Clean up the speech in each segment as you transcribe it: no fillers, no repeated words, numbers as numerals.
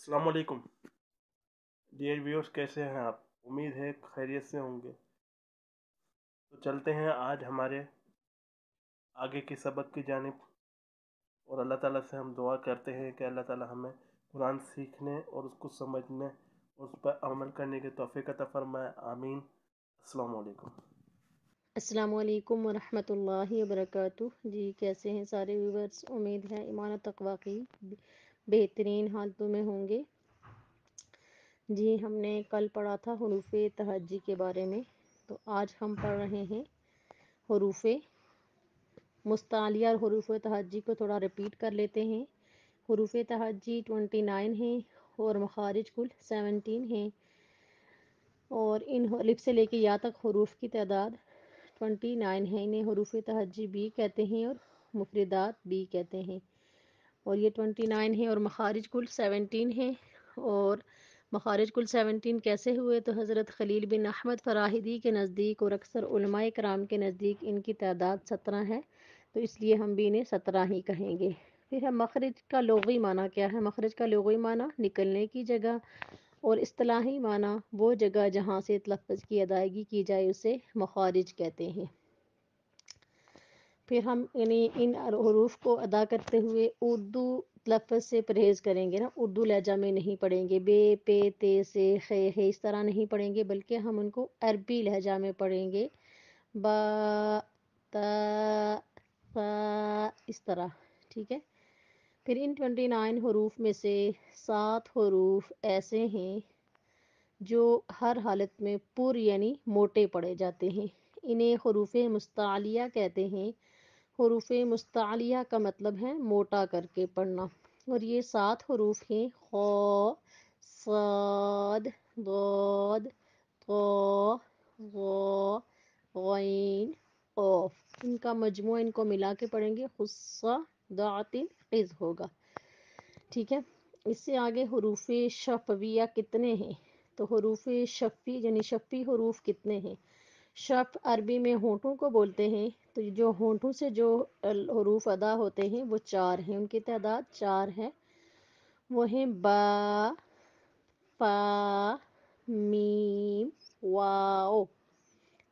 अस्सलाम वालेकुम dear viewers, कैसे हैं आप? उम्मीद है खैरियत से होंगे। तो चलते हैं आज हमारे आगे के सबक की जानिब, और अल्लाह ताला से हम दुआ करते हैं कि अल्लाह ताला हमें कुरान सीखने और उसको समझने और उस पर अमल करने की तौफीक अता फरमाए। आमीन। अस्सलाम वालेकुम। अस्सलामुअलैकुम वरहमतुल्लाहि वबरकातुह। जी कैसे हैं सारे व्यूवर्स? उम्मीद है ईमान और तकवा की बेहतरीन हालतों में होंगे। जी हमने कल पढ़ा था हुरूफ तहज्जी के बारे में, तो आज हम पढ़ रहे हैं हुरूफ मुस्तालिया और हुरूफ तहज्जी को थोड़ा रिपीट कर लेते हैं। हुरूफ तहज्जी 29 हैं और मखारिज कुल 17 हैं, और इन अलिफ से लेके या तक हुरूफ की तादाद 29 है। इन्हें हुरूफ तहज्जी भी कहते हैं और मुफरदात भी कहते हैं। और ये 29 है और मखारिज कुल 17 हैं। और मखारिज कुल 17 कैसे हुए? तो हज़रत खलील बिन अहमद फराहिदी के नज़दीक और अक्सर उलमाए कराम के नज़दीक इनकी तादाद 17 है, तो इसलिए हम भी इन्हें 17 ही कहेंगे। फिर हम मखरज का लुग़वी माना क्या है? मखरज का लुग़वी माना निकलने की जगह, और इस्तिलाही माना वो जगह जहाँ से लफ्ज़ की अदायगी की जाए उसे मखारिज कहते हैं। फिर हम इन हरूफ को अदा करते हुए उर्दू लफ्ज़ से परहेज़ करेंगे ना, उर्दू लहजा में नहीं पढ़ेंगे। बे पे ते से है इस तरह नहीं पढ़ेंगे, बल्कि हम उनको अरबी लहजा में पढ़ेंगे। बा ता सा इस तरह, ठीक है। फिर इन 29 हरूफ में से 7 हरूफ ऐसे हैं जो हर हालत में पुर यानी मोटे पढ़े जाते हैं। इन्हें हरूफ मुस्तालिया कहते हैं। हरूफ मुस्तालिया का मतलब है मोटा करके पढ़ना, और ये 7 हरूफ हैं: खौ, साद, दाद, तौ, गौ, गैन, औफ। इनका मजमू इनको मिला के पढ़ेंगे खुस्सा दातिन इज होगा, ठीक है। इससे आगे हरूफ शफविया कितने हैं? तो हरूफ शफी यानी शफी हरूफ कितने हैं? शफ अरबी में होंठों को बोलते हैं, तो जो होंठों से जो हरूफ अदा होते हैं वो 4 हैं, उनकी तादाद 4 है। वो हैं बा, पा, मीम, वाओ।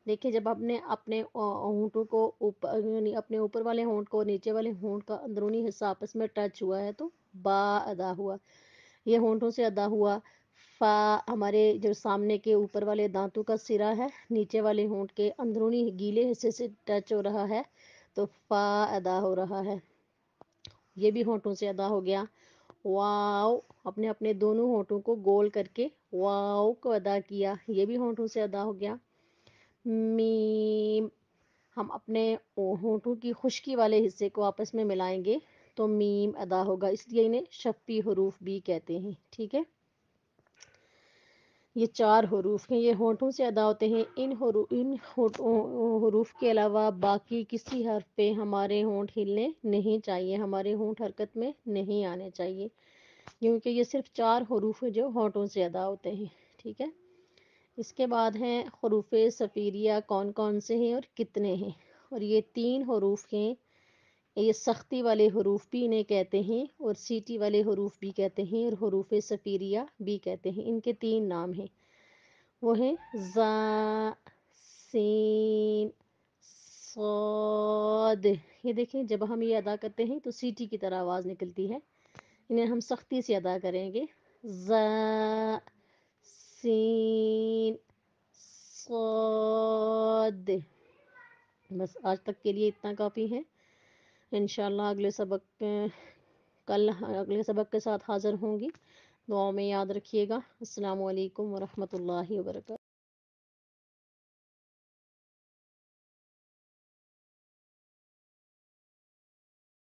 देखिए, जब आपने अपने होंठों को ऊपर यानी अपने ऊपर वाले होंठ को नीचे वाले होंठ का अंदरूनी हिस्सा आपस में टच हुआ है तो बा अदा हुआ, ये होंठों से अदा हुआ। फा हमारे जो सामने के ऊपर वाले दांतों का सिरा है, नीचे वाले होंठ के अंदरूनी गीले हिस्से से टच हो रहा है, तो फा अदा हो रहा है, ये भी होंठों से अदा हो गया। वाओ, अपने अपने दोनों होंठों को गोल करके वाओ को अदा किया, ये भी होंठों से अदा हो गया। मीम, हम अपने होंठों की खुश्की वाले हिस्से को आपस में मिलाएंगे तो मीम अदा होगा, इसलिए इन्हें शफी हरूफ भी कहते हैं, ठीक है। ये 4 हरूफ हैं, ये होंठों से अदा होते हैं। इन हरूफ के अलावा बाकी किसी हर्फ पे हमारे होंठ हिलने नहीं चाहिए, हमारे होंठ हरकत में नहीं आने चाहिए, क्योंकि ये सिर्फ 4 हरूफ हैं जो होंठों से अदा होते हैं, ठीक है। इसके बाद हैं हरूफ सफ़ीरिया, कौन कौन से हैं और कितने हैं? और ये 3 हरूफ हैं। ये सख्ती वाले हरूफ भी इन्हें कहते हैं और सीटी वाले हरूफ भी कहते हैं और हरूफ सफ़ीरिया भी कहते हैं। इनके 3 नाम हैं, वो हैं ज़ा, सीन, सौद। ये देखें, जब हम ये अदा करते हैं तो सीटी की तरह आवाज़ निकलती है, इन्हें हम सख्ती से अदा करेंगे। ज़ा, सीन, सौद। बस आज तक के लिए इतना काफ़ी है। इंशाल्लाह अगले सबक के साथ हाज़िर होंगी। दुआ में याद रखिएगा। अस्सलामु अलैकुम वरहमतुल्लाहि वबरकातुहू।